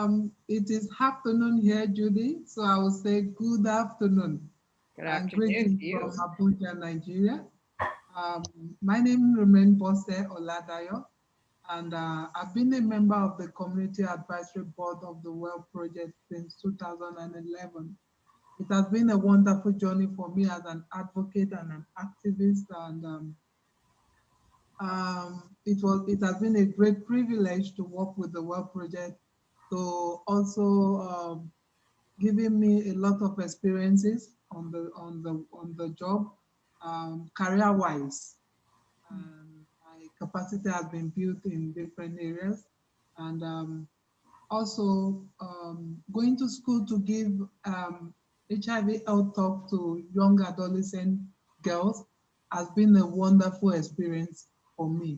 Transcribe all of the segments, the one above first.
It is afternoon here, Judy. So I will say good afternoon Good and afternoon greetings to you. from Abuja, Nigeria. Um, my name remains Bose Oladayo, and I've been a member of the Community Advisory Board of the Well Project since 2011. It has been a wonderful journey for me as an advocate and an activist, and it has been a great privilege to work with the Well Project, to also giving me a lot of experiences on the job, career wise. My capacity has been built in different areas, and also going to school to give HIV health talk to young adolescent girls has been a wonderful experience for me.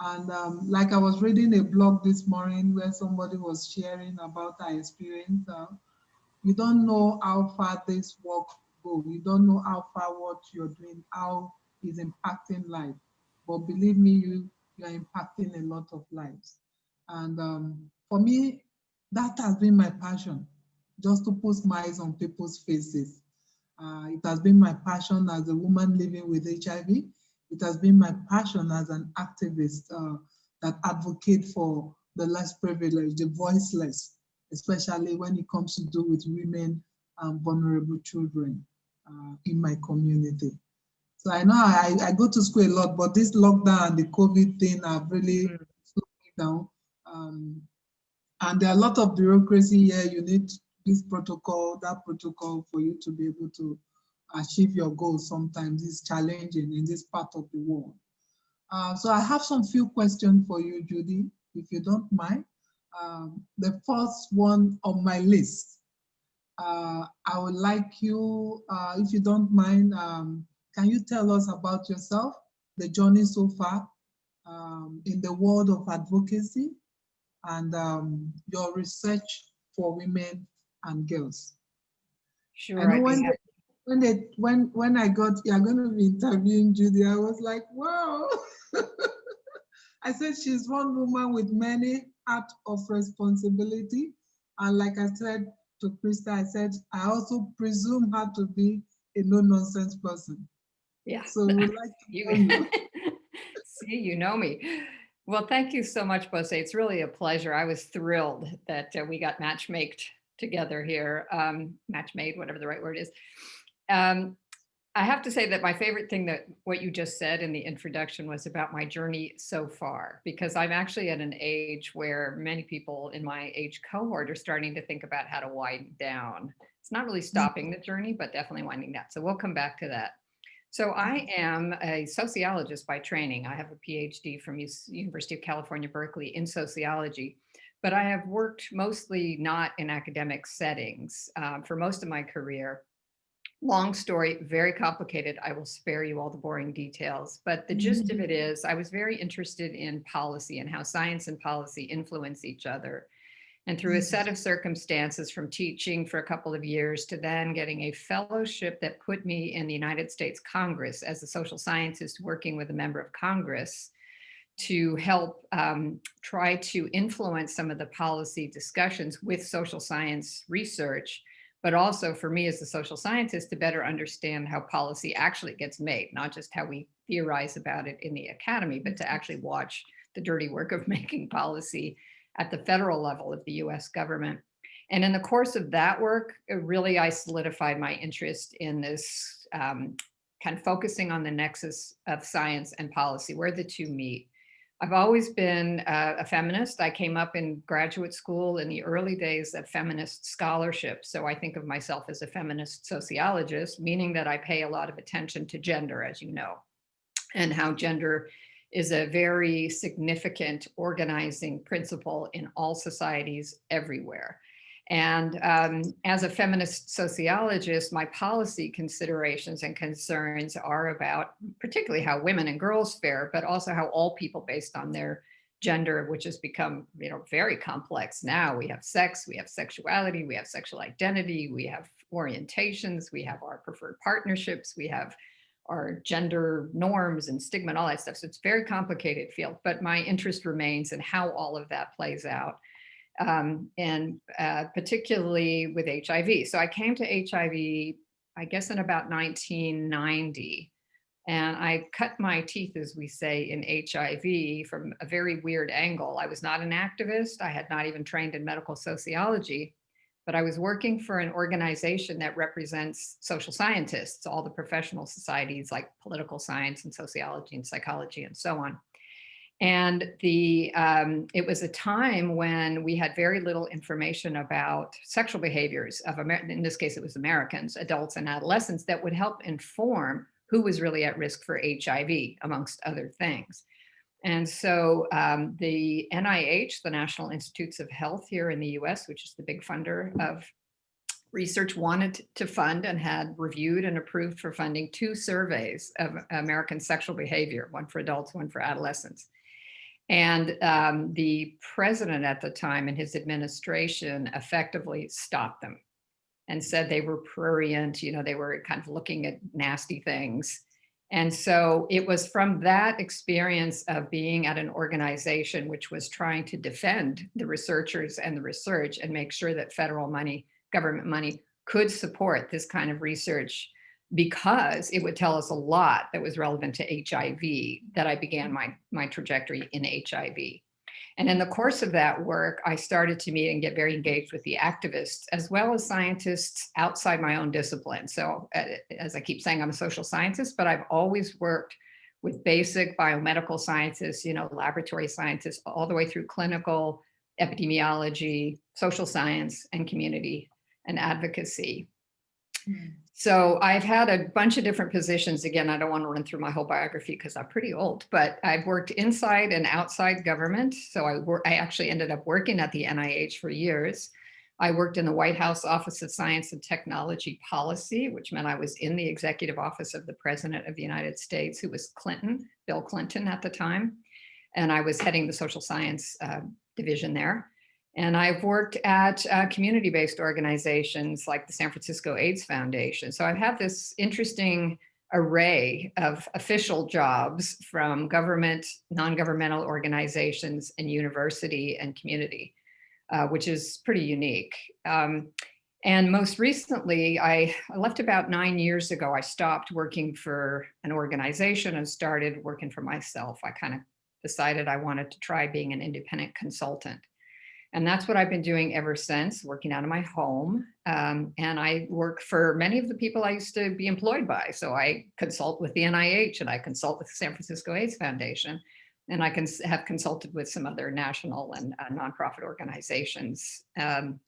And like I was reading a blog this morning where somebody was sharing about her experience. You don't know how far this work goes. You don't know how far what you're doing, how it's impacting life. But believe me, you are impacting a lot of lives. And for me, that has been my passion, just to put smiles on people's faces. It has been my passion as a woman living with HIV. It has been my passion as an activist that advocate for the less privileged, the voiceless, especially when it comes to do with women and vulnerable children in my community. So I know I go to school a lot, but this lockdown and the COVID thing have really Mhm. slowed me down. Um, and there are a lot of bureaucracy here. You need this protocol, that protocol for you to be able to achieve your goals. Sometimes it's challenging in this part of the world. So I have some few questions for you, Judy, if you don't mind. The first one on my list, I would like you, if you don't mind, can you tell us about yourself, the journey so far in the world of advocacy, and your research for women and girls? I Sure, know I'd be happy. when I got you're going to be interviewing Judy, I was like, wow. I said she's one woman with many heart of responsibility. And like I said to Krista, I said, I also presume her to be a no-nonsense person. Yeah, So we would like to know you you. see, you know me. Well, thank you so much, Bose. It's really a pleasure. I was thrilled that we got matchmaked together here, match made, whatever the right word is. Um, I have to say that my favorite thing that what you just said in the introduction was about my journey so far, because I'm actually at an age where many people in my age cohort are starting to think about how to wind down. It's not really stopping the journey, but definitely winding down. So we'll come back to that. So I am a sociologist by training. I have a PhD from University of California, Berkeley in sociology, but I have worked mostly not in academic settings for most of my career. Long story, very complicated. I will spare you all the boring details. But the gist of it is, I was very interested in policy and how science and policy influence each other. And through a set of circumstances, from teaching for a couple of years to then getting a fellowship that put me in the United States Congress as a social scientist working with a member of Congress to help try to influence some of the policy discussions with social science research, but also for me as a social scientist to better understand how policy actually gets made, not just how we theorize about it in the academy, but to actually watch the dirty work of making policy at the federal level of the US government. And in the course of that work, really I solidified my interest in this kind of focusing on the nexus of science and policy, where the two meet. I've always been a feminist. I came up in graduate school in the early days of feminist scholarship. So I think of myself as a feminist sociologist, meaning that I pay a lot of attention to gender, as you know, and how gender is a very significant organizing principle in all societies everywhere. And as a feminist sociologist, my policy considerations and concerns are about particularly how women and girls fare, but also how all people based on their gender, which has become, very complex now. We have sex, we have sexuality, we have sexual identity, we have orientations, we have our preferred partnerships, we have our gender norms and stigma and all that stuff. So it's a very complicated field, but my interest remains in how all of that plays out. and particularly with HIV. So I came to HIV, I guess, in about 1990. And I cut my teeth, as we say, in HIV from a very weird angle. I was not an activist. I had not even trained in medical sociology, but I was working for an organization that represents social scientists, all the professional societies like political science and sociology and psychology and so on. And it was a time when we had very little information about sexual behaviors of in this case, it was Americans, adults and adolescents, that would help inform who was really at risk for HIV, amongst other things. And so the NIH, the National Institutes of Health here in the US, which is the big funder of research, wanted to fund and had reviewed and approved for funding 2 surveys of American sexual behavior, one for adults, one for adolescents. And the president at the time and his administration effectively stopped them and said they were prurient, they were kind of looking at nasty things. And so it was from that experience of being at an organization which was trying to defend the researchers and the research and make sure that federal money, government money, could support this kind of research, because it would tell us a lot that was relevant to HIV, that I began my trajectory in HIV. And in the course of that work, I started to meet and get very engaged with the activists, as well as scientists outside my own discipline. So as I keep saying, I'm a social scientist, but I've always worked with basic biomedical scientists, laboratory scientists, all the way through clinical, epidemiology, social science, and community and advocacy. So I've had a bunch of different positions. Again, I don't want to run through my whole biography because I'm pretty old, but I've worked inside and outside government. So I actually ended up working at the NIH for years. I worked in the White House Office of Science and Technology Policy, which meant I was in the executive office of the President of the United States, who was Bill Clinton at the time. And I was heading the social science division there. And I've worked at community-based organizations like the San Francisco AIDS Foundation. So I've had this interesting array of official jobs from government, non-governmental organizations, and university and community, which is pretty unique. And most recently, I left about 9 years ago. I stopped working for an organization and started working for myself. I kind of decided I wanted to try being an independent consultant. And that's what I've been doing ever since, working out of my home. And I work for many of the people I used to be employed by. So I consult with the NIH, and I consult with the San Francisco AIDS Foundation, and I have consulted with some other national and nonprofit organizations. And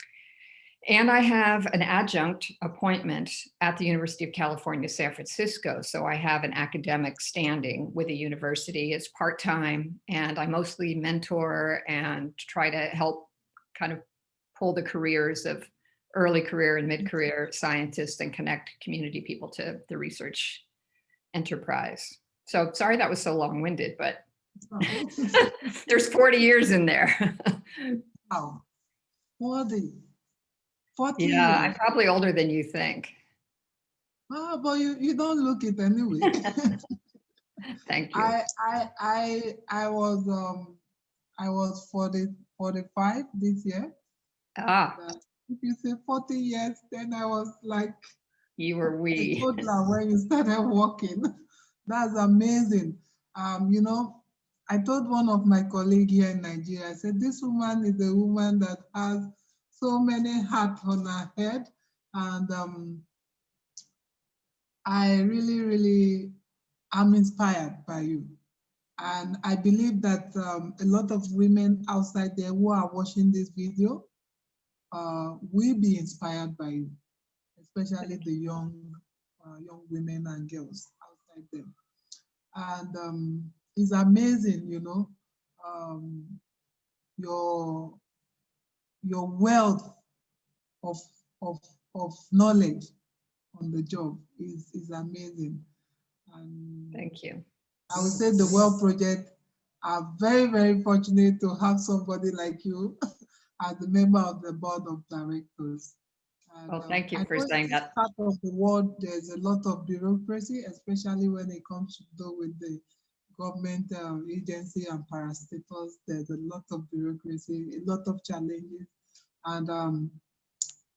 I have an adjunct appointment at the University of California, San Francisco. So I have an academic standing with the university. It's part-time, and I mostly mentor and try to help kind of pull the careers of early career and mid-career scientists and connect community people to the research enterprise. So sorry that was so long-winded, but there's 40 years in there. Wow, 40 yeah, years. I'm probably older than you think. Oh, but you don't look it anyway. Thank you. I was 45 this year. If you say 40 years, then I was like, you were a toddler when you started walking. That's amazing. I told one of my colleagues here in Nigeria, I said, this woman is a woman that has so many hats on her head. And I really am inspired by you. And I believe that a lot of women outside there who are watching this video will be inspired by you, especially the young women and girls outside them. And it's amazing, your wealth of knowledge on the job is amazing. And thank you. I would say the Well Project are very fortunate to have somebody like you as a member of the board of directors. And, well, thank you for saying that. Part of the world, there's a lot of bureaucracy, especially when it comes to do with the government agency and parastatals. There's a lot of bureaucracy, a lot of challenges. And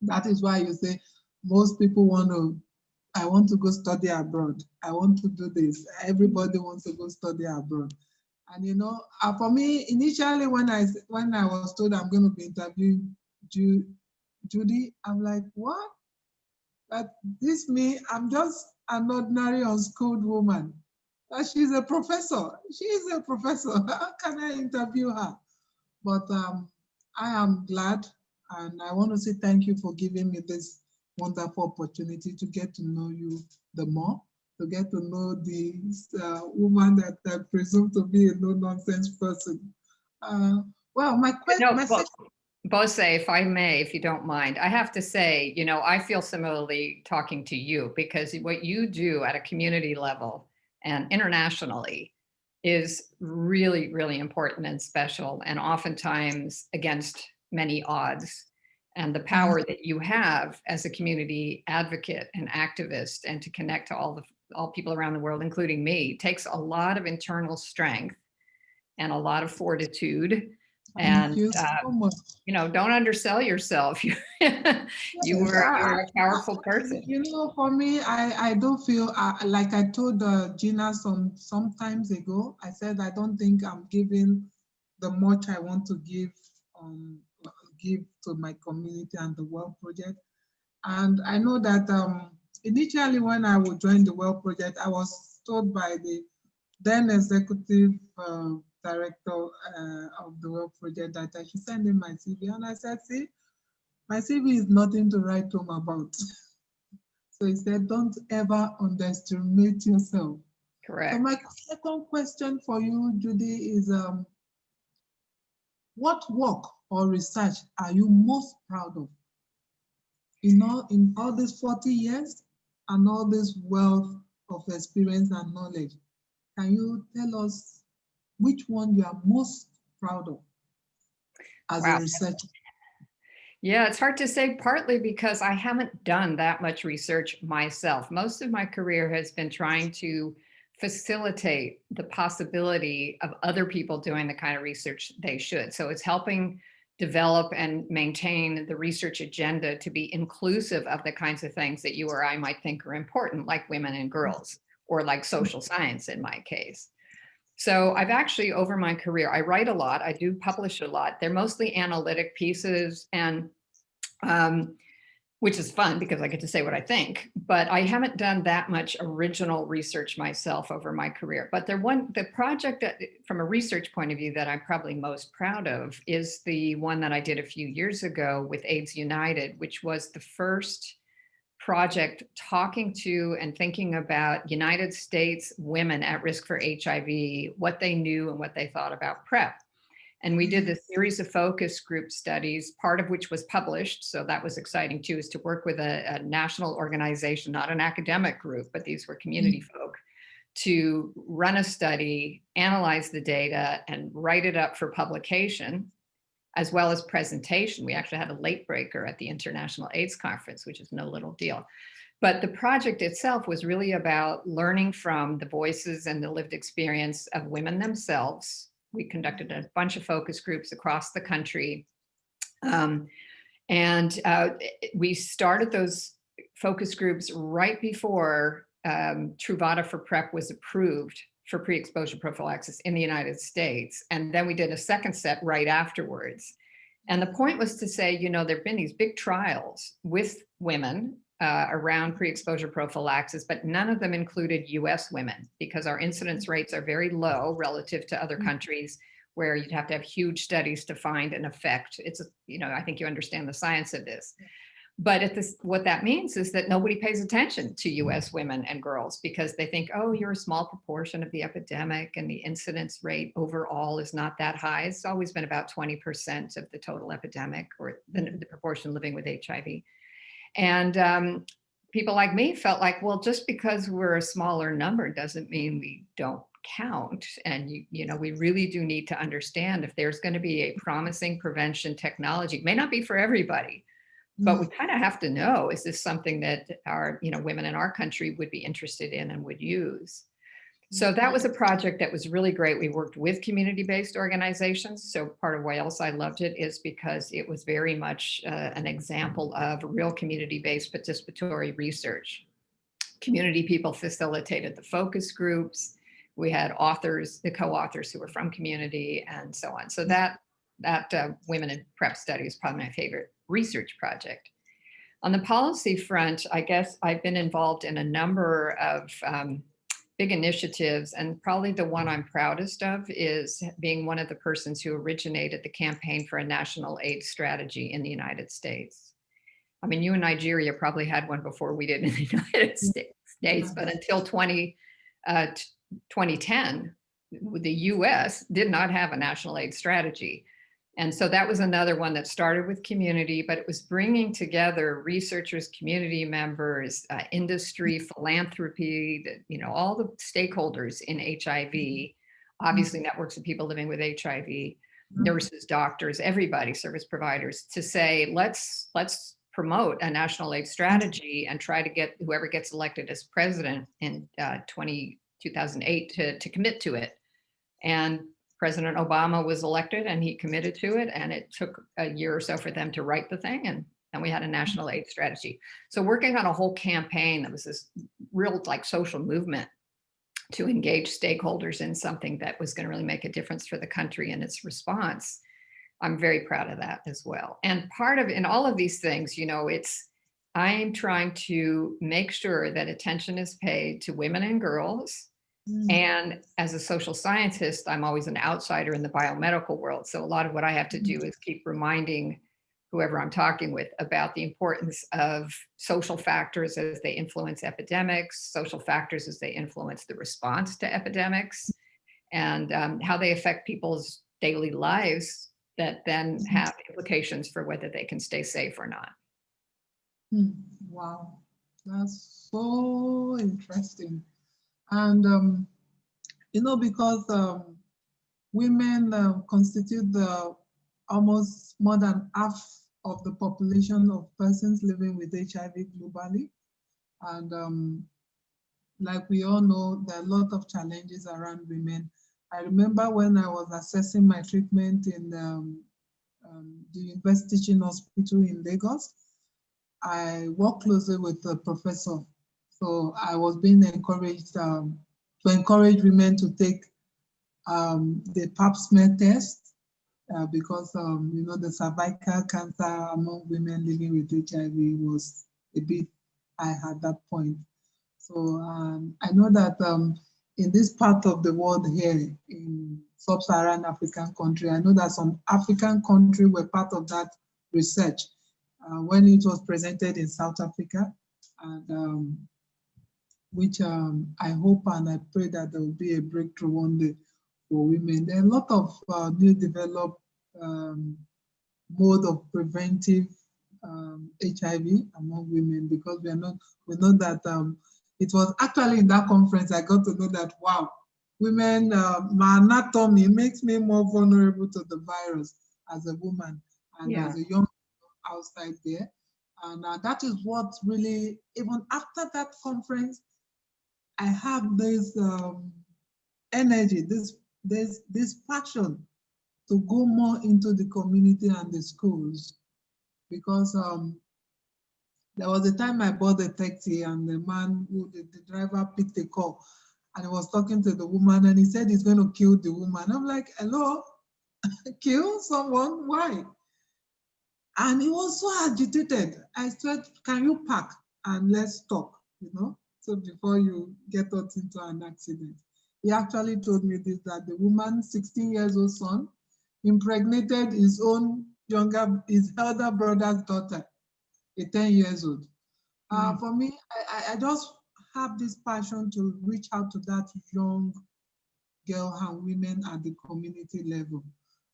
that is why you say most people want to, I want to go study abroad. I want to do this. Everybody wants to go study abroad. And for me, initially when I was told I'm going to be interviewing Judy, I'm like, what? But this me, I'm just an ordinary unschooled woman. But she's a professor. She is a professor. How can I interview her? But I am glad, and I want to say thank you for giving me this wonderful opportunity to get to know you the more, to get to know this woman that I presume to be a no-nonsense person. Well, my No, message. Bose, if I may, if you don't mind, I have to say, I feel similarly talking to you, because what you do at a community level and internationally is really, really important and special, and oftentimes against many odds. And the power that you have as a community advocate and activist, and to connect to all people around the world, including me, takes a lot of internal strength and a lot of fortitude. Thank And you so much. don't undersell yourself. Yes, You're a powerful person. For me, I don't feel like I told Gina sometimes ago. I said I don't think I'm giving the much I want to um, give to my community and the World Project. And I know that initially when I would join the World Project, I was told by the then executive director of the World Project that I should send in my CV. And I said, see, my CV is nothing to write home about. So he said, don't ever underestimate yourself. Correct. So my second question for you, Judy, is what work or research are you most proud of? In all these 40 years and all this wealth of experience and knowledge, can you tell us which one you are most proud of as a Wow. researcher? Yeah, it's hard to say, partly because I haven't done that much research myself. Most of my career has been trying to facilitate the possibility of other people doing the kind of research they should. So it's helping develop and maintain the research agenda to be inclusive of the kinds of things that you or I might think are important, like women and girls, or like social science in my case. So I've actually, over my career, I write a lot, I do publish a lot. They're mostly analytic pieces, and which is fun because I get to say what I think, but I haven't done that much original research myself over my career. But the project that, from a research point of view, that I'm probably most proud of is the one that I did a few years ago with AIDS United, which was the first project talking to and thinking about United States women at risk for HIV, what they knew and what they thought about PrEP. And we did this series of focus group studies, part of which was published. So that was exciting too, is to work with a national organization, not an academic group, but these were community folk, to run a study, analyze the data, and write it up for publication, as well as presentation. We actually had a late breaker at the International AIDS Conference, which is no little deal. But the project itself was really about learning from the voices and the lived experience of women themselves. We conducted a bunch of focus groups across the country. We started those focus groups right before Truvada for PrEP was approved for pre-exposure prophylaxis in the United States. And then we did a second set right afterwards. And the point was to say, there've been these big trials with women around pre-exposure prophylaxis, but none of them included US women, because our incidence rates are very low relative to other countries where you'd have to have huge studies to find an effect. It's, I think you understand the science of this. But what that means is that nobody pays attention to US women and girls, because they think, oh, you're a small proportion of the epidemic and the incidence rate overall is not that high. It's always been about 20% of the total epidemic, or the proportion living with HIV. And people like me felt like, well, just because we're a smaller number doesn't mean we don't count. And we really do need to understand if there's going to be a promising prevention technology. It may not be for everybody, but we kind of have to know, is this something that our women in our country would be interested in and would use? So that was a project that was really great. We worked with community-based organizations. So part of why else I loved it is because it was very much an example of real community-based participatory research. Community people facilitated the focus groups. We had authors, the co-authors who were from community, and so on. So that Women in Prep Study is probably my favorite research project. On the policy front, I guess I've been involved in a number of big initiatives, and probably the one I'm proudest of is being one of the persons who originated the campaign for a national AIDS strategy in the United States. I mean, you in Nigeria probably had one before we did in the United States, but until 2010, the US did not have a national AIDS strategy. And so that was another one that started with community, but it was bringing together researchers, community members, industry, philanthropy, all the stakeholders in HIV, obviously networks of people living with HIV, nurses, doctors, everybody, service providers, to say, let's promote a national AIDS strategy and try to get whoever gets elected as president in 2008 to commit to it. And President Obama was elected and he committed to it, and it took a year or so for them to write the thing, and we had a national AIDS strategy. So working on a whole campaign that was this real social movement to engage stakeholders in something that was going to really make a difference for the country and its response. I'm very proud of that as well. And part of, in all of these things, I'm trying to make sure that attention is paid to women and girls. And as a social scientist, I'm always an outsider in the biomedical world. So a lot of what I have to do is keep reminding whoever I'm talking with about the importance of social factors as they influence epidemics, social factors as they influence the response to epidemics, and how they affect people's daily lives that then have implications for whether they can stay safe or not. Wow, that's so interesting. And, because women constitute the almost more than half of the population of persons living with HIV globally. And like we all know, there are a lot of challenges around women. I remember when I was assessing my treatment in the University Teaching Hospital in Lagos, I worked closely with the professor. So I was being encouraged to encourage women to take the pap smear test because the cervical cancer among women living with HIV was a bit high at that point. So I know that in this part of the world here, in sub-Saharan African country, I know that some African countries were part of that research when it was presented in South Africa, and which I hope and I pray that there will be a breakthrough one day for women. There are a lot of new developed mode of preventive HIV among women, because we know that it was actually in that conference I got to know that, wow, women, my anatomy makes me more vulnerable to the virus as a woman and as a young outside there. And that is what really, even after that conference, I have this energy, this passion to go more into the community and the schools, because there was a time I bought a taxi and the driver picked a call and he was talking to the woman and he said he's going to kill the woman. I'm like, hello, kill someone? Why? And he was so agitated. I said, can you park and let's talk, so before you get us into an accident. He actually told me this, that the woman's 16 years old son impregnated his elder brother's daughter, a 10 years old. For me, I just have this passion to reach out to that young girl and women at the community level.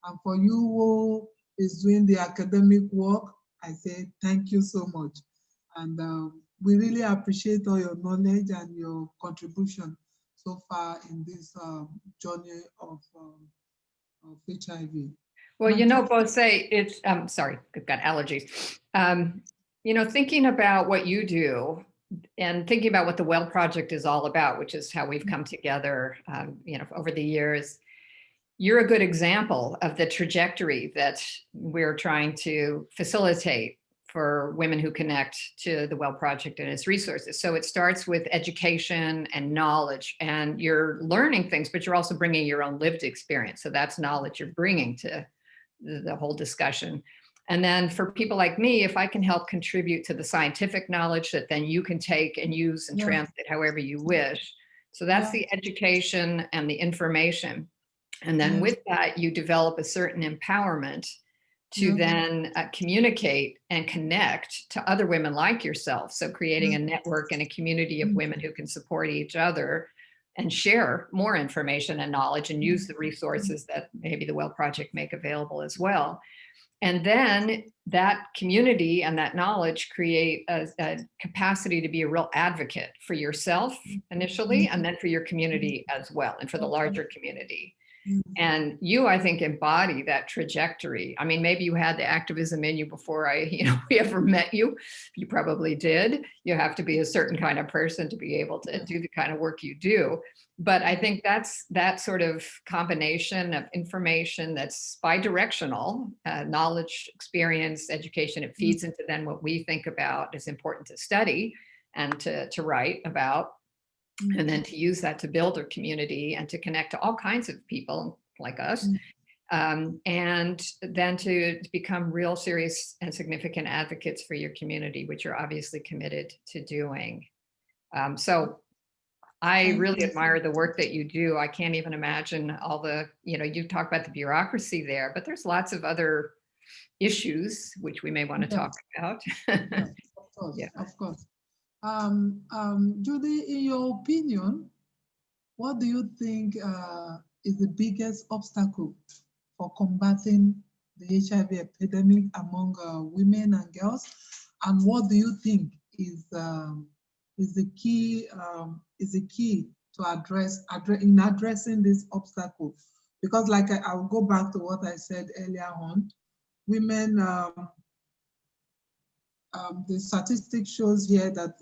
And for you who is doing the academic work, I say thank you so much. And we really appreciate all your knowledge and your contribution so far in this journey of HIV. Well, Bose, it's, sorry, I've got allergies. Thinking about what you do and thinking about what the Well Project is all about, which is how we've come together, over the years. You're a good example of the trajectory that we're trying to facilitate for women who connect to the Well Project and its resources. So it starts with education and knowledge, and you're learning things, but you're also bringing your own lived experience. So that's knowledge you're bringing to the whole discussion. And then for people like me, if I can help contribute to the scientific knowledge that then you can take and use and translate however you wish. So that's the education and the information. And then with that, you develop a certain empowerment to then communicate and connect to other women like yourself. So creating a network and a community of women who can support each other and share more information and knowledge and use the resources that maybe the Well Project make available as well. And then that community and that knowledge create a capacity to be a real advocate for yourself initially, and then for your community as well, and for the larger community. And you, I think, embody that trajectory. I mean, maybe you had the activism in you before we ever met you. You probably did. You have to be a certain kind of person to be able to do the kind of work you do. But I think that's that sort of combination of information that's bi-directional, knowledge, experience, education. It feeds into then what we think about is important to study and to write about. And then to use that to build a community and to connect to all kinds of people like us. And then to become real serious and significant advocates for your community, which you're obviously committed to doing. So I really admire the work that you do. I can't even imagine all the, you talk about the bureaucracy there, but there's lots of other issues which we may want to talk about. Of course, of course. Judy, in your opinion, what do you think is the biggest obstacle for combating the HIV epidemic among women and girls? And what do you think is the key to addressing this obstacle? Because I'll go back to what I said earlier on. Women, the statistic shows here that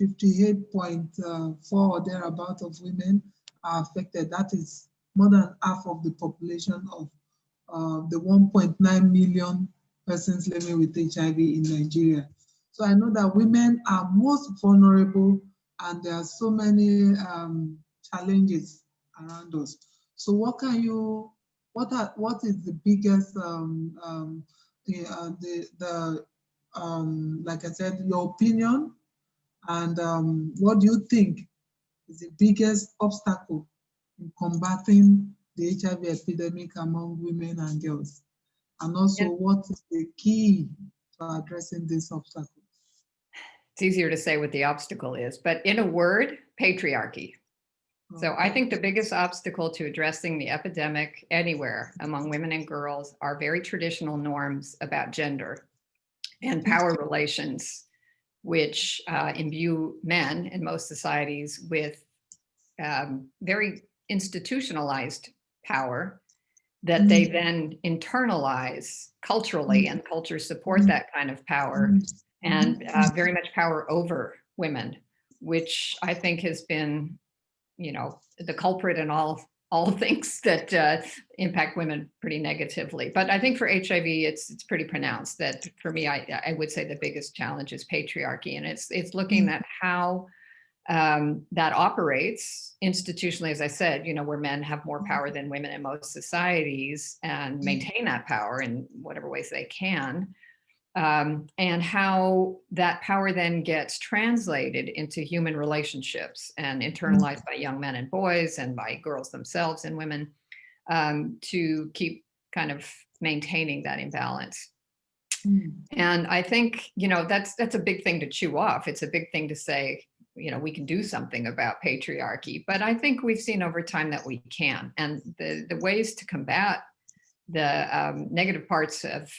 58.4 or thereabout of women are affected. That is more than half of the population of the 1.9 million persons living with HIV in Nigeria. So I know that women are most vulnerable, and there are so many challenges around us. So what is the biggest like I said, your opinion, and what do you think is the biggest obstacle in combating the HIV epidemic among women and girls? And also, what is the key to addressing this obstacle? It's easier to say what the obstacle is, but in a word, patriarchy. So I think the biggest obstacle to addressing the epidemic anywhere among women and girls are very traditional norms about gender and power relations, which imbue men in most societies with very institutionalized power that they then internalize culturally, and cultures support that kind of power, and very much power over women, which I think has been, the culprit in all things that impact women pretty negatively. But I think for HIV, it's pretty pronounced that for me, I would say the biggest challenge is patriarchy. And it's looking at how that operates institutionally, as I said, where men have more power than women in most societies and maintain that power in whatever ways they can. And how that power then gets translated into human relationships and internalized by young men and boys and by girls themselves and women, to keep kind of maintaining that imbalance. And I think, that's a big thing to chew off. It's a big thing to say, we can do something about patriarchy, but I think we've seen over time that we can. And the ways to combat the negative parts of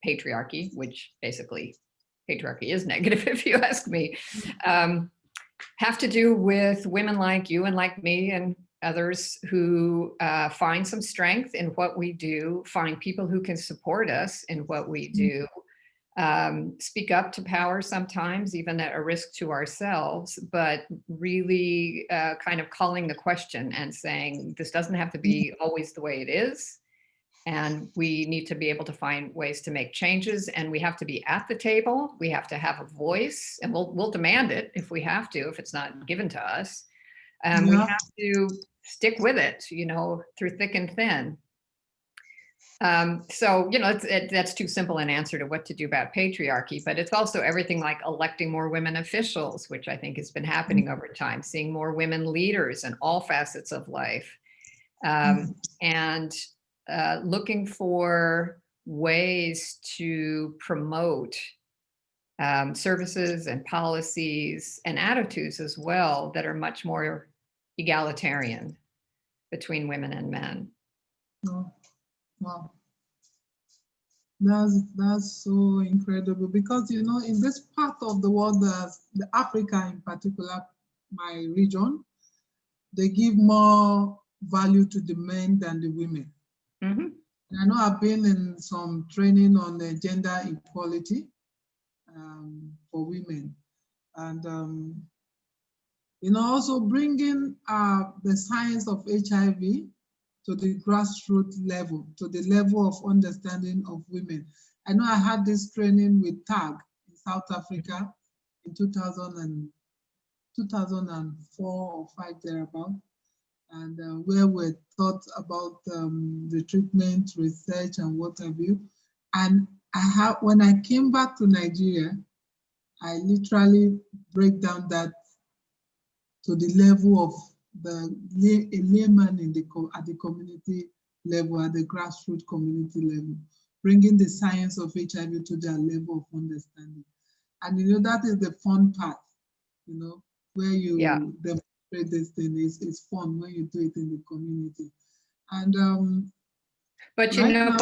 patriarchy, which basically patriarchy is negative, if you ask me, have to do with women like you and like me and others who find some strength in what we do, find people who can support us in what we do, speak up to power sometimes, even at a risk to ourselves, but really kind of calling the question and saying, this doesn't have to be always the way it is. And we need to be able to find ways to make changes, and we have to be at the table. We have to have a voice, and we'll demand it if we have to, if it's not given to us. We have to stick with it, through thick and thin. So, that's too simple an answer to what to do about patriarchy, but it's also everything like electing more women officials, which I think has been happening over time, seeing more women leaders in all facets of life, and looking for ways to promote services and policies and attitudes as well that are much more egalitarian between women and men. Oh, wow. That's so incredible, because in this part of the world, the Africa in particular, my region, they give more value to the men than the women. Mm-hmm. I know I've been in some training on gender equality for women, and also bringing the science of HIV to the grassroots level, to the level of understanding of women. I know I had this training with TAG in South Africa in 2004 or 5 thereabout, and where we taught about the treatment, research, and what have you. And when I came back to Nigeria, I literally break down that to the level of a layman at the community level, at the grassroots community level, bringing the science of HIV to their level of understanding. And that is the fun part, where you demonstrate this thing. It's fun when you do it in the community. And but right now,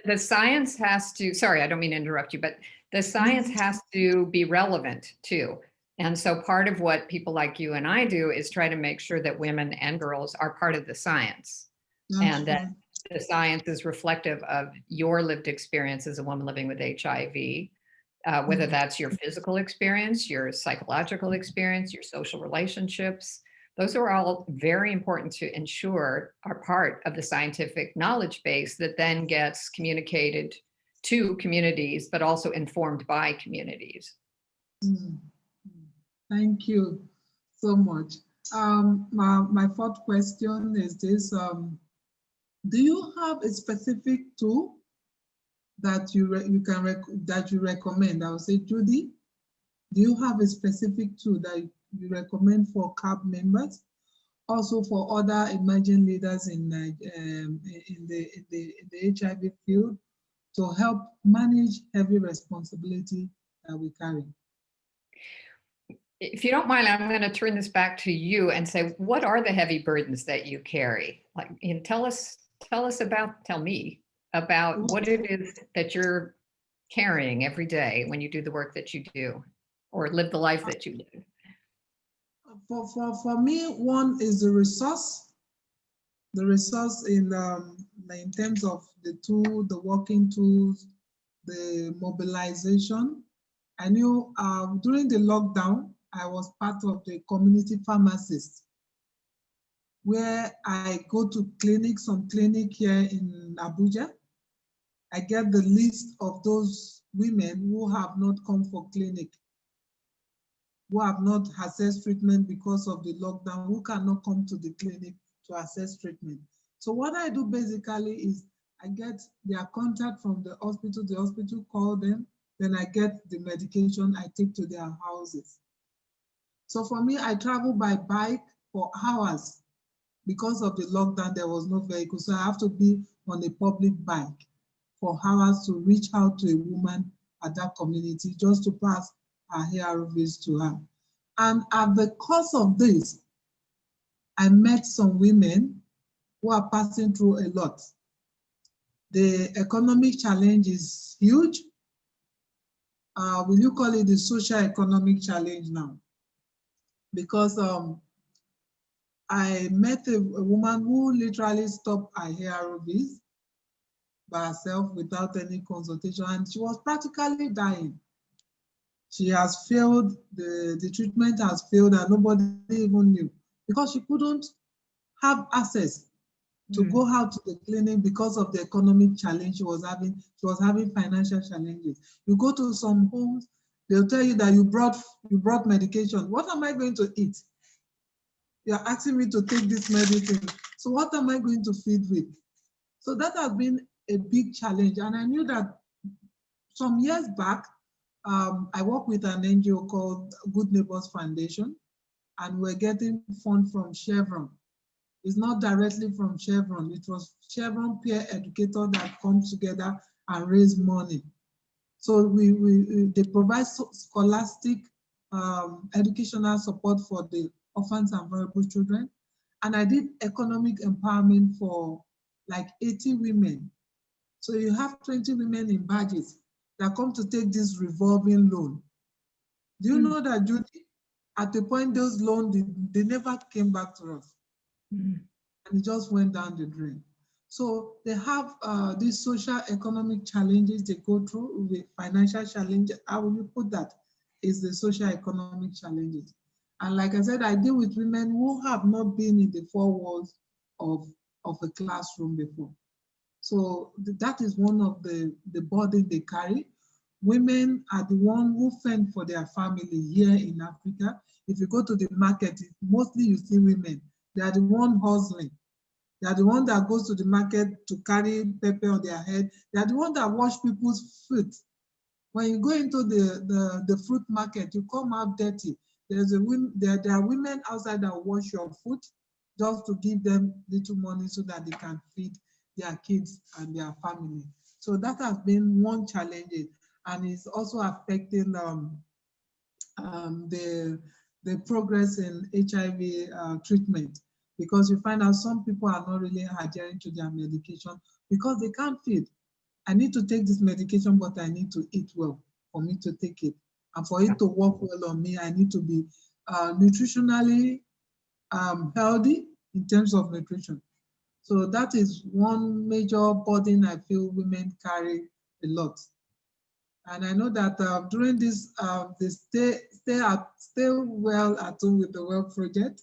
the science has to, sorry, I don't mean to interrupt you, but the science has to be relevant too. And so part of what people like you and I do is try to make sure that women and girls are part of the science, and that the science is reflective of your lived experience as a woman living with HIV, whether that's your physical experience, your psychological experience, your social relationships. Those are all very important to ensure are part of the scientific knowledge base that then gets communicated to communities, but also informed by communities. Thank you so much. My fourth question is this: do you have a specific tool that you recommend? I would say, Judy, do you have a specific tool that you recommend for CAB members, also for other emerging leaders in the HIV field, to help manage heavy responsibility that we carry? If you don't mind, I'm going to turn this back to you and say, what are the heavy burdens that you carry? Like, tell me about what it is that you're carrying every day when you do the work that you do, or live the life that you live. For me, one is the resource in terms of the working tools, the mobilization. I knew during the lockdown, I was part of the community pharmacist, where I go to some clinic here in Abuja. I get the list of those women who have not come for clinic, who have not accessed treatment because of the lockdown, who cannot come to the clinic to access treatment. So what I do basically is I get their contact from the hospital call them, then I get the medication I take to their houses. So for me, I travel by bike for hours. Because of the lockdown, there was no vehicle, so I have to be on a public bike for hours to reach out to a woman at that community just to pass her ARVs to her. And at the course of this, I met some women who are passing through a lot. The economic challenge is huge. Will you call it the social economic challenge now? Because I met a woman who literally stopped her ARVs by herself without any consultation, and she was practically dying. She has failed, the treatment has failed, and nobody even knew because she couldn't have access to go out to the clinic because of the economic challenge she was having. She was having financial challenges. You go to some homes, they'll tell you that you brought medication. What am I going to eat? You're asking me to take this medicine. So what am I going to feed with? So that has been a big challenge. And I knew that some years back, I worked with an NGO called Good Neighbors Foundation, and we're getting funds from Chevron. It's not directly from Chevron. It was Chevron peer educator that come together and raise money. So they provide scholastic educational support for the orphans and vulnerable children. And I did economic empowerment for like 80 women. So you have 20 women in badges that come to take this revolving loan. Do you know that, Judy, at the point those loans, they never came back to us. And it just went down the drain. So they have these social economic challenges they go through, with financial challenges. How will you put that? Is the social economic challenges. And like I said, I deal with women who have not been in the four walls of a classroom before. So that is one of the burden they carry. Women are the ones who fend for their family here in Africa. If you go to the market, mostly you see women. They are the one hustling. They are the one that goes to the market to carry pepper on their head. They are the one that wash people's feet. When you go into the fruit market, you come out dirty. There are women outside that wash your foot just to give them little money so that they can feed their kids and their family. So that has been one challenge, and it's also affecting the progress in HIV treatment, because you find out some people are not really adhering to their medication because they can't feed. I need to take this medication, but I need to eat well for me to take it. And for it to work well on me, I need to be nutritionally healthy in terms of nutrition. So that is one major burden I feel women carry a lot. And I know that during this the stay well at home with the Well project,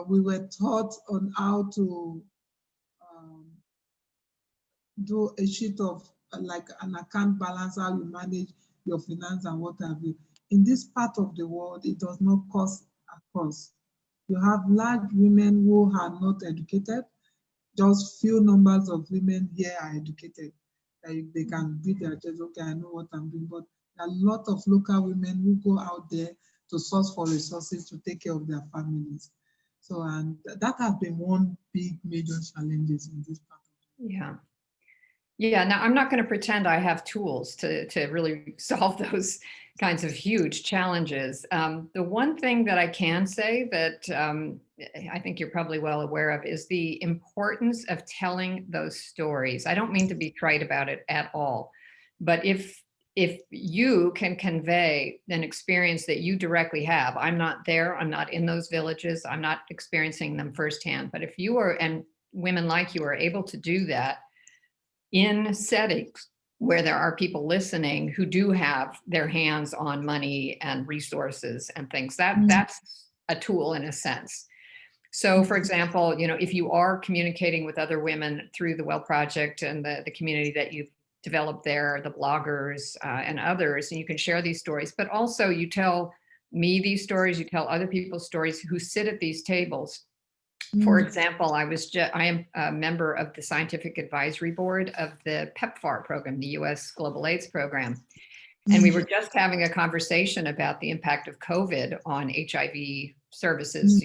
we were taught on how to um, do a sheet of like an account balance, how you manage your finance and what have you. In this part of the world, it does not cost across. You have large women who are not educated. Just few numbers of women here are educated. They can beat their chest, okay, I know what I'm doing. But a lot of local women who go out there to source for resources to take care of their families. So, and that has been one big major challenges in this part. Yeah. Yeah, now I'm not going to pretend I have tools to really solve those kinds of huge challenges. The one thing that I can say that I think you're probably well aware of is the importance of telling those stories. I don't mean to be trite about it at all, but if you can convey an experience that you directly have, I'm not there, I'm not in those villages, I'm not experiencing them firsthand, but if you are, and women like you are able to do that, in settings where there are people listening who do have their hands on money and resources and things, that's a tool in a sense. So for example, if you are communicating with other women through the Well Project and the community that you've developed there, the bloggers and others, and you can share these stories, but also you tell me these stories, you tell other people's stories who sit at these tables. For example, I am a member of the scientific advisory board of the PEPFAR program, the US Global AIDS program. And we were just having a conversation about the impact of COVID on HIV services,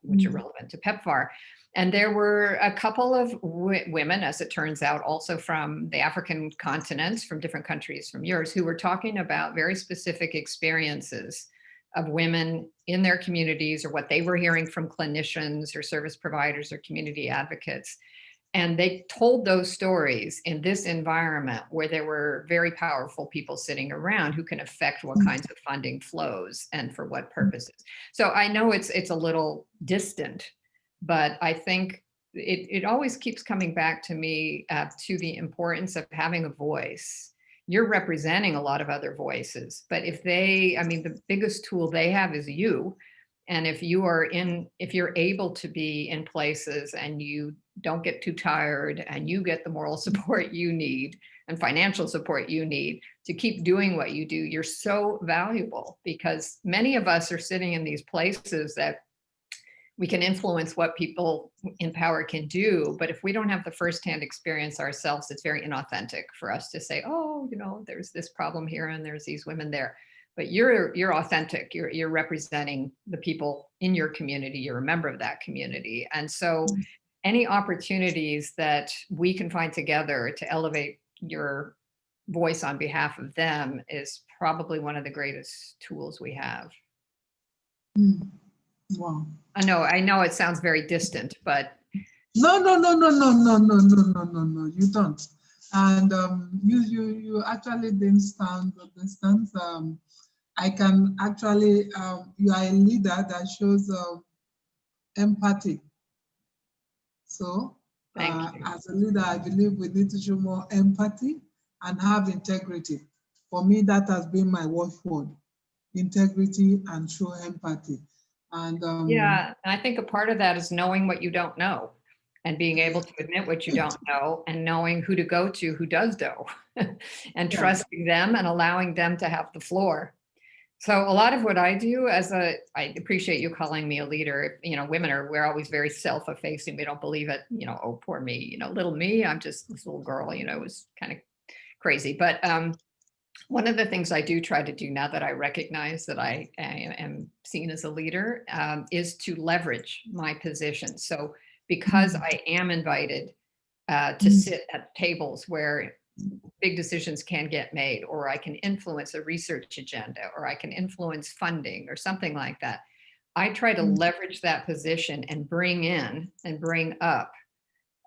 which are relevant to PEPFAR. And there were a couple of women, as it turns out, also from the African continent, from different countries, from yours, who were talking about very specific experiences of women in their communities, or what they were hearing from clinicians or service providers or community advocates. And they told those stories in this environment where there were very powerful people sitting around who can affect what kinds of funding flows and for what purposes. So I know it's a little distant, but I think it always keeps coming back to me to the importance of having a voice. You're representing a lot of other voices, but if they, I mean, the biggest tool they have is you. And if you're able to be in places and you don't get too tired and you get the moral support you need and financial support you need to keep doing what you do, you're so valuable, because many of us are sitting in these places that we can influence what people in power can do. But if we don't have the firsthand experience ourselves, it's very inauthentic for us to say, oh, there's this problem here and there's these women there. But you're authentic. You're representing the people in your community. You're a member of that community. And so any opportunities that we can find together to elevate your voice on behalf of them is probably one of the greatest tools we have. Wow. I know it sounds very distant, but No, you don't. And you actually didn't sound distant. I can actually, you are a leader that shows empathy. So as a leader, I believe we need to show more empathy and have integrity. For me, that has been my watchword: integrity and show empathy. And yeah, I think a part of that is knowing what you don't know and being able to admit what you don't know and knowing who to go to who does know and trusting them and allowing them to have the floor. So a lot of what I do I appreciate you calling me a leader. We're always very self-effacing. We don't believe it. Oh, poor me, little me. I'm just this little girl, it was kind of crazy. But one of the things I do try to do now that I recognize that I am seen as a leader is to leverage my position. So because I am invited to sit at tables where big decisions can get made, or I can influence a research agenda, or I can influence funding or something like that, I try to leverage that position and bring in and bring up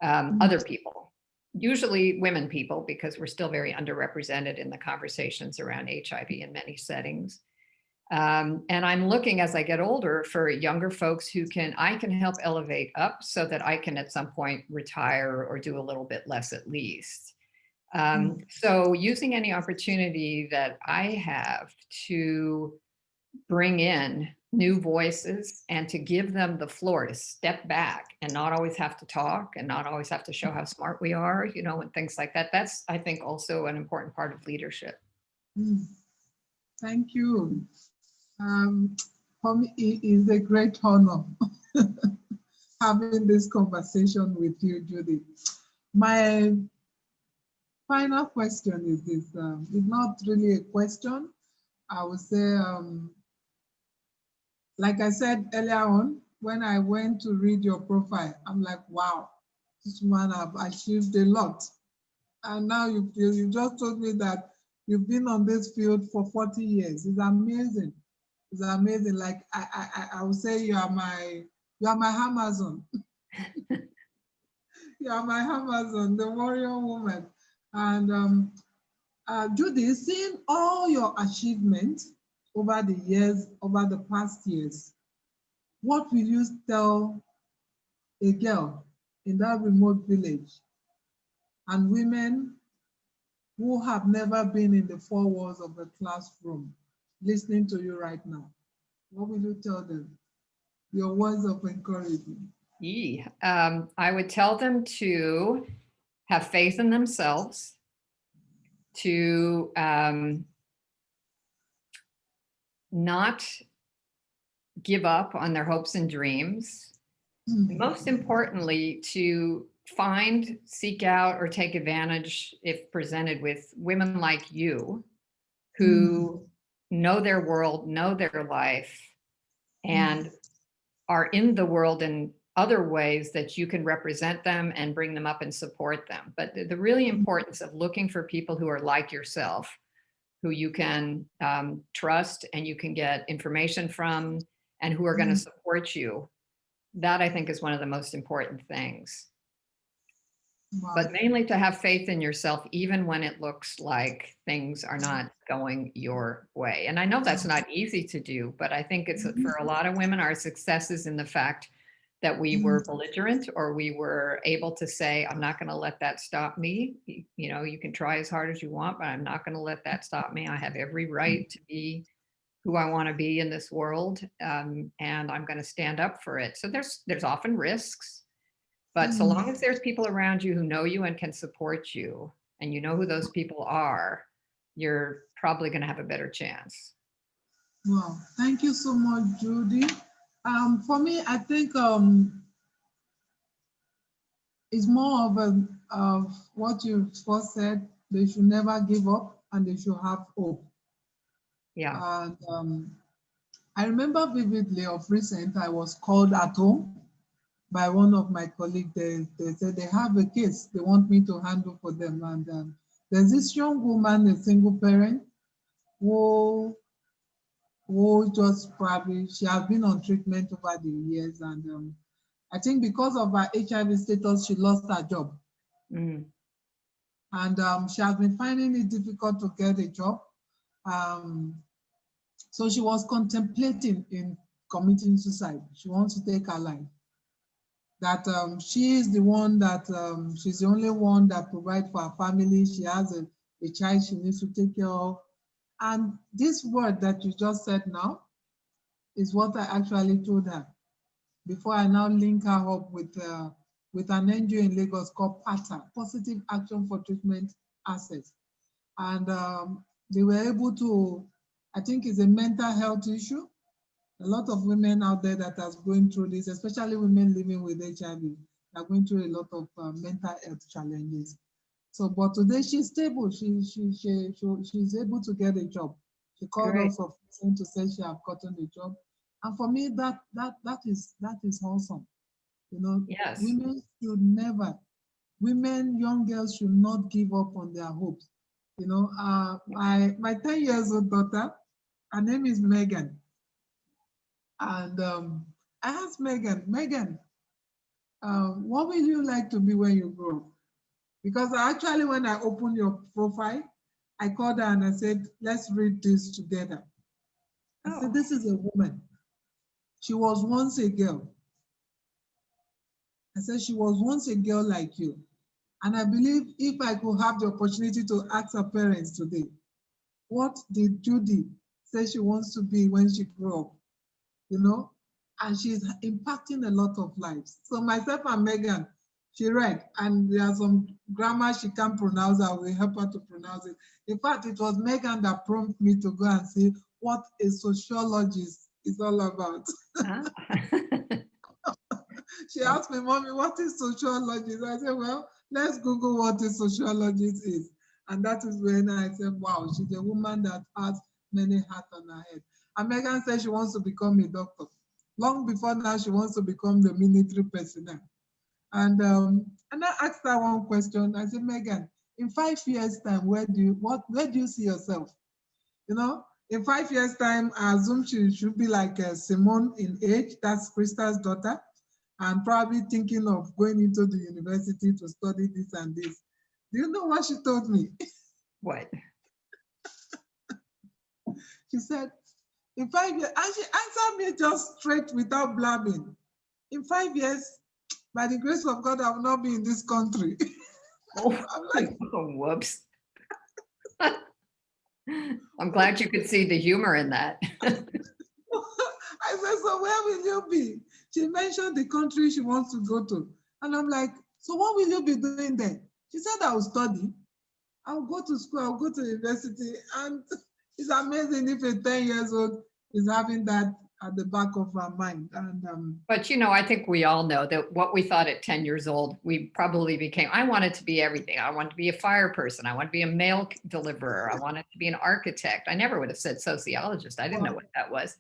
other people. Usually women people, because we're still very underrepresented in the conversations around HIV in many settings. And I'm looking as I get older for younger folks who I can help elevate up so that I can at some point retire or do a little bit less at least. So using any opportunity that I have to bring in new voices and to give them the floor to step back and not always have to talk and not always have to show how smart we are, and things like that. That's, I think, also an important part of leadership. Thank you. For me, it is a great honor having this conversation with you, Judy. My final question is this. It's not really a question. I would say, like I said earlier on, when I went to read your profile, I'm like, wow, this woman have achieved a lot. And now you just told me that you've been on this field for 40 years. It's amazing. It's amazing. Like I would say you are my Amazon. You are my Amazon, the warrior woman. And Judy, seeing all your achievements over the years, over the past years, what will you tell a girl in that remote village and women who have never been in the four walls of the classroom listening to you right now? What will you tell them? Your words of encouragement. I would tell them to have faith in themselves, to not give up on their hopes and dreams. Most importantly, to seek out, or take advantage, if presented with women like you, who know their world, know their life, and are in the world in other ways that you can represent them and bring them up and support them. But the really importance of looking for people who are like yourself, who you can trust and you can get information from, and who are going to support you. That, I think, is one of the most important things. Wow. But mainly to have faith in yourself, even when it looks like things are not going your way. And I know that's not easy to do, but I think it's, for a lot of women, our success is in the fact that we were belligerent, or we were able to say, I'm not going to let that stop me. You know, you can try as hard as you want, but I'm not going to let that stop me. I have every right to be who I want to be in this world, and I'm going to stand up for it. So there's often risks, but so long as there's people around you who know you and can support you, and you know who those people are, you're probably going to have a better chance. Wow, thank you so much, Judy. For me, I think it's more of what you first said. They should never give up, and they should have hope. Yeah. And I remember vividly of recent, I was called at home by one of my colleagues. They said they have a case they want me to handle for them. And there's this young woman, a single parent, who just probably, she has been on treatment over the years. And I think because of her HIV status, she lost her job. Mm. And she has been finding it difficult to get a job. Um, so she was contemplating in committing suicide. She wants to take her life. That she is the one that, she's the only one that provides for her family. She has a child she needs to take care of. And this word that you just said now is what I actually told her before I now link her up with an NGO in Lagos called PATA, Positive Action for Treatment Access. And they were able to, I think it's a mental health issue. A lot of women out there that are going through this, especially women living with HIV, are going through a lot of mental health challenges. So, but today she's stable. She's able to get a job. She called Great. us of to say she have gotten a job, and for me that is awesome. You know, Yes. women should never, women, young girls should not give up on their hopes. You know, my 10 years old daughter, her name is Megan, and I asked Megan, what will you like to be when you grow up? Because actually, when I opened your profile, I called her and I said, let's read this together. I said, Oh, this is a woman. She was once a girl. I said, she was once a girl like you. And I believe if I could have the opportunity to ask her parents today, what did Judy say she wants to be when she grew up? You know, and she's impacting a lot of lives. So myself and Megan, she read, and there are some grammar she can't pronounce. I will help her to pronounce it. In fact, it was Megan that prompted me to go and see what a sociologist is all about. ah. She asked me, Mommy, what is sociologist? I said, well, let's Google what a sociologist is. And that is when I said, wow, she's a woman that has many hats on her head. And Megan said she wants to become a doctor. Long before now, she wants to become the military personnel. And I asked her one question. I said, Megan, in 5 years' time, where do you see yourself? You know, in 5 years' time, I assume she should be like Simone in age. That's Krista's daughter, and probably thinking of going into the university to study this and this. Do you know what she told me? What? She said, in 5 years, and she answered me just straight without blabbing. In 5 years, by the grace of God, I will not be in this country. Oh, I'm like, whoops. I'm glad you could see the humor in that. I said, so where will you be? She mentioned the country she wants to go to. And I'm like, so what will you be doing there? She said, I will study. I'll go to school, I'll go to university. And it's amazing if a 10 years old is having that at the back of her mind. And But, you know, I think we all know that what we thought at 10 years old, we probably became. I wanted to be everything. I wanted to be a fire person. I wanted to be a mail deliverer. I wanted to be an architect. I never would have said sociologist. I didn't know what that was.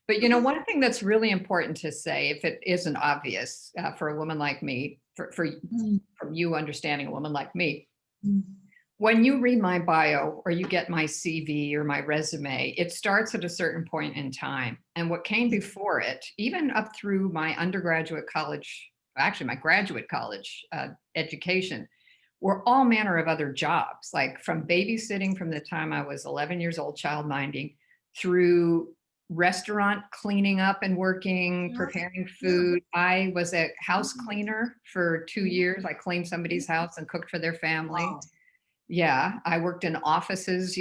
But, you know, one thing that's really important to say, if it isn't obvious for a woman like me, from you understanding a woman like me, when you read my bio or you get my CV or my resume, it starts at a certain point in time. And what came before it, even up through my undergraduate college, actually my graduate college education, were all manner of other jobs, like from babysitting from the time I was 11 years old, child minding, through restaurant cleaning up and working, Yes. preparing Yeah. food. I was a house cleaner for 2 years. I cleaned somebody's house and cooked for their family. Wow. Yeah, I worked in offices,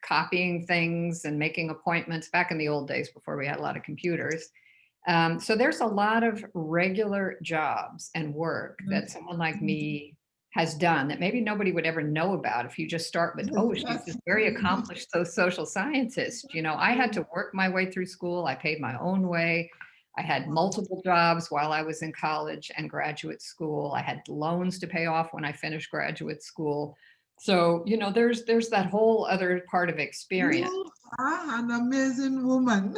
copying things and making appointments back in the old days before we had a lot of computers. So there's a lot of regular jobs and work that someone like me has done that maybe nobody would ever know about if you just start with, oh, she's this very accomplished social scientist. I had to work my way through school. I paid my own way. I had multiple jobs while I was in college and graduate school. I had loans to pay off when I finished graduate school. So, there's that whole other part of experience. You are an amazing woman.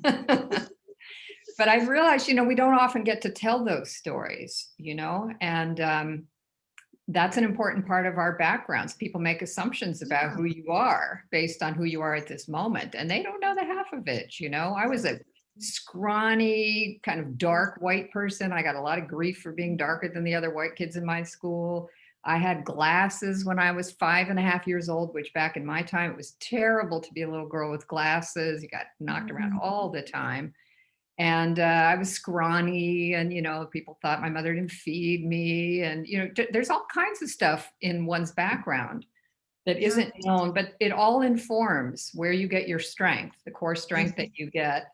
But I've realized, we don't often get to tell those stories, and that's an important part of our backgrounds. People make assumptions about who you are based on who you are at this moment, and they don't know the half of it. I was a scrawny, kind of dark white person. I got a lot of grief for being darker than the other white kids in my school. I had glasses when I was 5.5 years old, which back in my time, it was terrible to be a little girl with glasses. You got knocked around all the time. And I was scrawny, and, people thought my mother didn't feed me. And, there's all kinds of stuff in one's background that isn't known, but it all informs where you get your strength, the core strength that you get,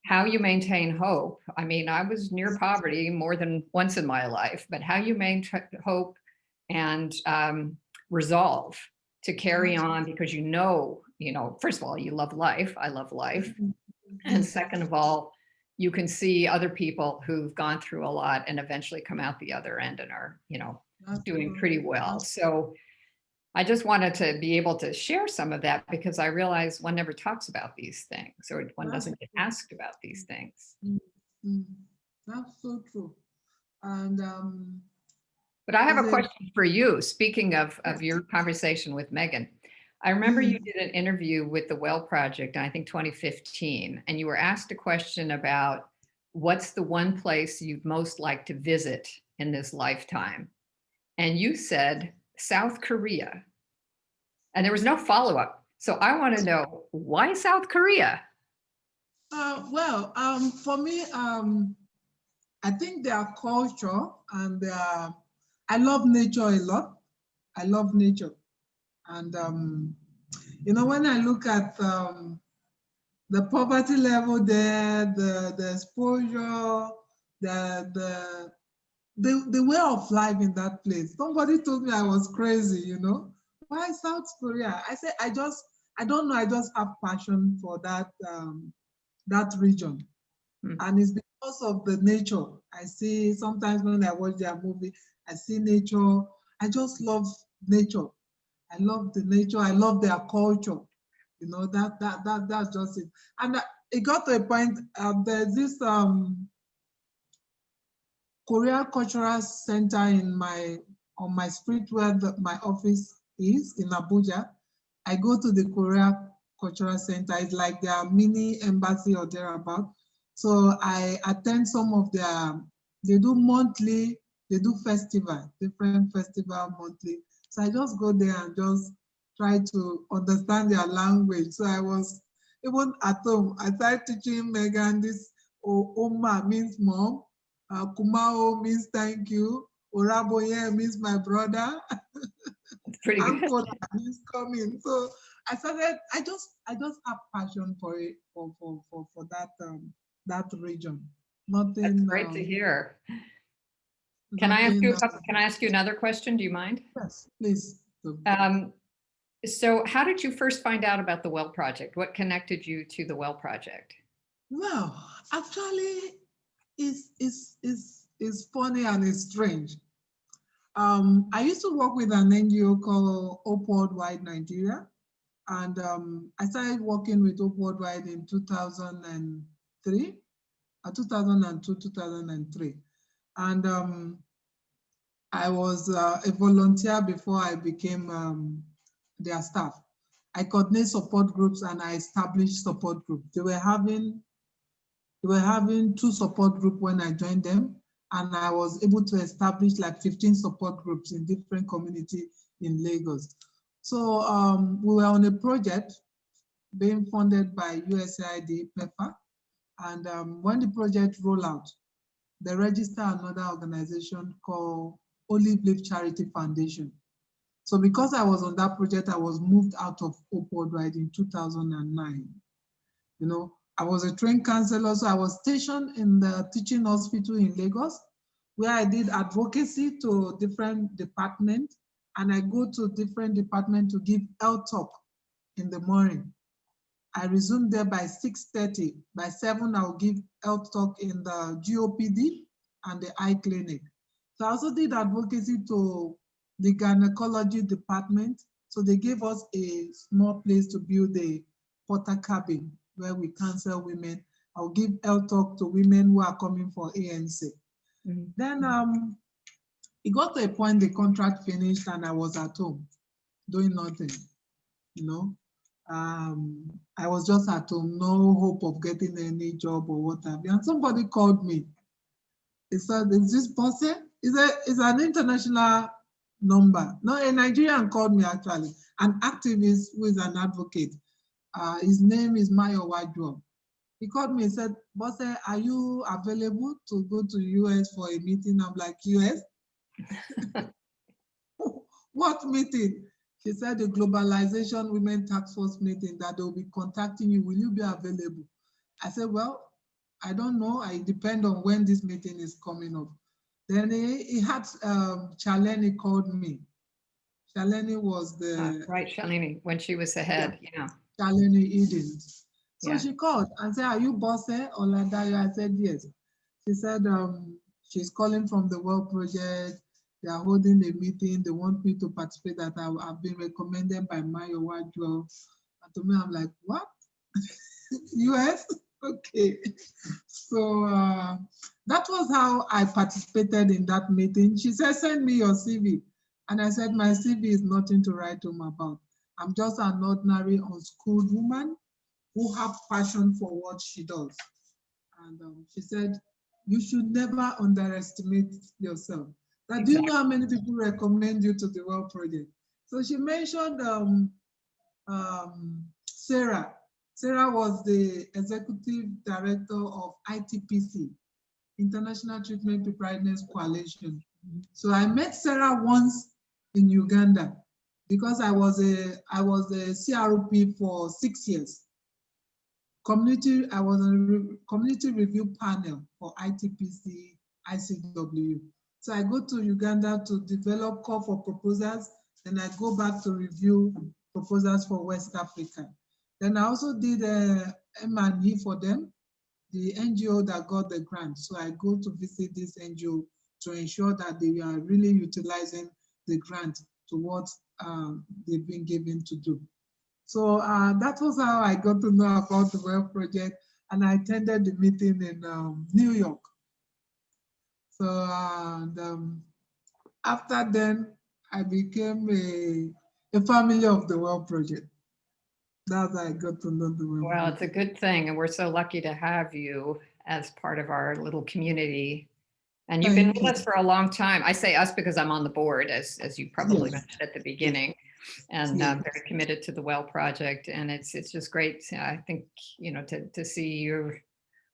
how you maintain hope. I mean, I was near poverty more than once in my life, but how you maintain hope and resolve to carry on because first of all, you love life. I love life. And second of all, you can see other people who've gone through a lot and eventually come out the other end and are, doing pretty well. So I just wanted to be able to share some of that because I realize one never talks about these things, or one doesn't get asked about these things. That's so true. And but I have a question for you. Speaking of your conversation with Megan, I remember you did an interview with the Well Project, I think 2015, and you were asked a question about what's the one place you'd most like to visit in this lifetime? And you said South Korea. And there was no follow-up. So I want to know, why South Korea? For me, I think their culture and I love nature a lot. I love nature. And, when I look at the poverty level there, the exposure, the way of life in that place, somebody told me I was crazy, Why South Korea? I said, I don't know, I just have passion for that region. And it's because of the nature. I see sometimes when I watch their movie, I see nature. I just love nature. I love the nature. I love their culture. That's just it. And it got to a point. There's this Korea Cultural Center on my street where my office is in Abuja. I go to the Korea Cultural Center. It's like their mini embassy or thereabout. So I attend some of they do monthly, they do different festival monthly. So I just go there and just try to understand their language. So I was, even at home, I started teaching Megan this. Oma means mom, Kumao means thank you, Oraboye means my brother, Pretty good. Uncle means coming. So I just have passion for it, for that region. Nothing. That's great to hear. Can I ask you another question? Do you mind? Yes, please. So how did you first find out about the Well Project? What connected you to the Well Project? Well, actually, it's funny and it's strange. I used to work with an NGO called Hope Worldwide Nigeria, and I started working with Hope Worldwide in 2003, 2002, 2003, and I was a volunteer before I became their staff. I coordinate support groups and I established support groups. They were having 2 support groups when I joined them, and I was able to establish like 15 support groups in different communities in Lagos. So we were on a project being funded by USAID, PEPFAR. And when the project roll out, they register another organization called Olive Leaf Charity Foundation. So because I was on that project, I was moved out of Hope Worldwide in 2009. You know, I was a trained counselor, so I was stationed in the teaching hospital in Lagos, where I did advocacy to different departments, and I go to different departments to give health talk in the morning. I resumed there by 6:30. By 7, I'll give health talk in the GOPD and the eye clinic. So I also did advocacy to the gynecology department. So they gave us a small place to build a porter cabin where we counsel women. I'll give health talk to women who are coming for ANC. Then it got to a point the contract finished and I was at home doing nothing, you know. I was just at home, no hope of getting any job or what have you. And somebody called me. He said, "Is this Bose?" It's an international number. No, a Nigerian called me actually, an activist who is an advocate. His name is Mayo Wajua. He called me and said, "Bose, are you available to go to US for a meeting?" I'm like, US? What meeting? She said the Globalization Women Task Force meeting that they'll be contacting you. Will you be available? I said, well, I don't know. I depend on when this meeting is coming up. Then he had Charlene called me. Charlene was the Right, Shalini, when she was yeah, ahead, yeah. Charlene Eden. So Yeah. she called and said, "Are you Bose Oladayo?" I said, "Yes." She said, she's calling from the World Project. They are holding a meeting. They want me to participate. That I've been recommended by Mayo Wajua. And to me, I'm like, what? US? Okay. So that was how I participated in that meeting. She said, "Send me your CV." And I said, "My CV is nothing to write home about. I'm just an ordinary unschooled woman who have passion for what she does." And she said, "You should never underestimate yourself. Now, do you know Exactly. how many people recommend you to the World Project?" So she mentioned Sarah. Sarah was the executive director of ITPC, International Treatment Preparedness Coalition. So I met Sarah once in Uganda because I was a CRP for 6 years. I was on a community review panel for ITPC, ICW. So I go to Uganda to develop call for proposals, then I go back to review proposals for West Africa. Then I also did a M&E for them, the NGO that got the grant. So I go to visit this NGO to ensure that they are really utilizing the grant to what they've been given to do. So that was how I got to know about the Well Project, and I attended the meeting in New York. So after then, I became a family of the Well Project. That's how I got to know the Well Well, Project. it's a good thing, and we're so lucky to have you as part of our little community. And you've been Thank with you. us for a long time. I say us because I'm on the board, as you probably Yes, mentioned at the yes, beginning, and yes. very committed to the Well Project. And it's just great. I think to see you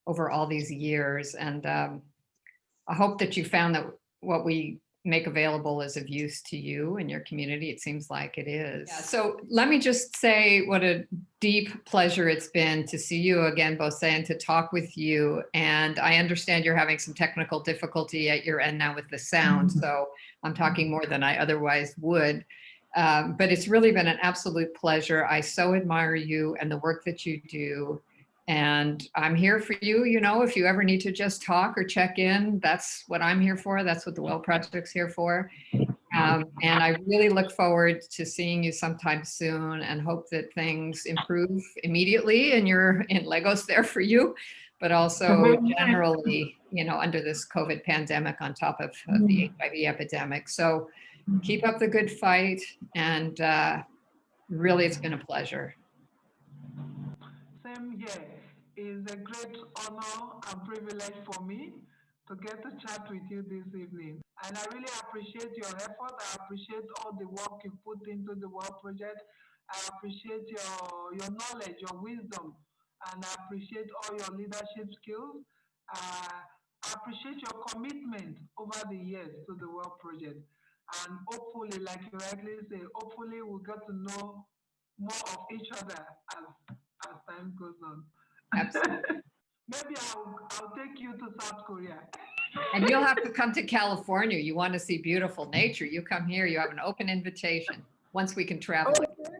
over all these years, and I hope that you found that what we make available is of use to you and your community. It seems like it is. Yeah, so let me just say what a deep pleasure it's been to see you again, Bose, and to talk with you. And I understand you're having some technical difficulty at your end now with the sound. So I'm talking more than I otherwise would. But it's really been an absolute pleasure. I so admire you and the work that you do. And I'm here for you, if you ever need to just talk or check in, that's what I'm here for. That's what the Well Project's here for. And I really look forward to seeing you sometime soon and hope that things improve immediately and you're in Lagos there for you, but also generally, under this COVID pandemic on top of the HIV epidemic. So keep up the good fight. And really, it's been a pleasure. Same here. It's a great honor and privilege for me to get to chat with you this evening. And I really appreciate your effort. I appreciate all the work you put into the World Project. I appreciate your knowledge, your wisdom, and I appreciate all your leadership skills. I appreciate your commitment over the years to the World Project. And hopefully, like you rightly say, hopefully we'll get to know more of each other as time goes on. Absolutely. Maybe I'll take you to South Korea. And you'll have to come to California. You want to see beautiful nature. You come here, you have an open invitation once we can travel again. Okay.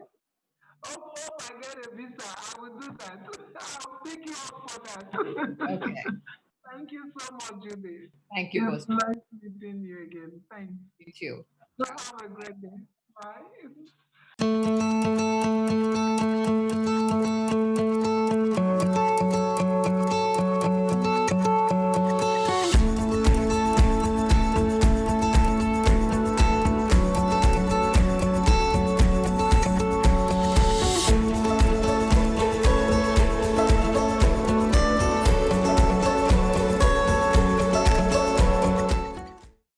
Hope I get a visa. I will do that. I'll pick you up for that. Okay. Thank you so much, Judy. Thank you, It's Bose. nice meeting you again. Thanks. You too. So have a great day. Bye.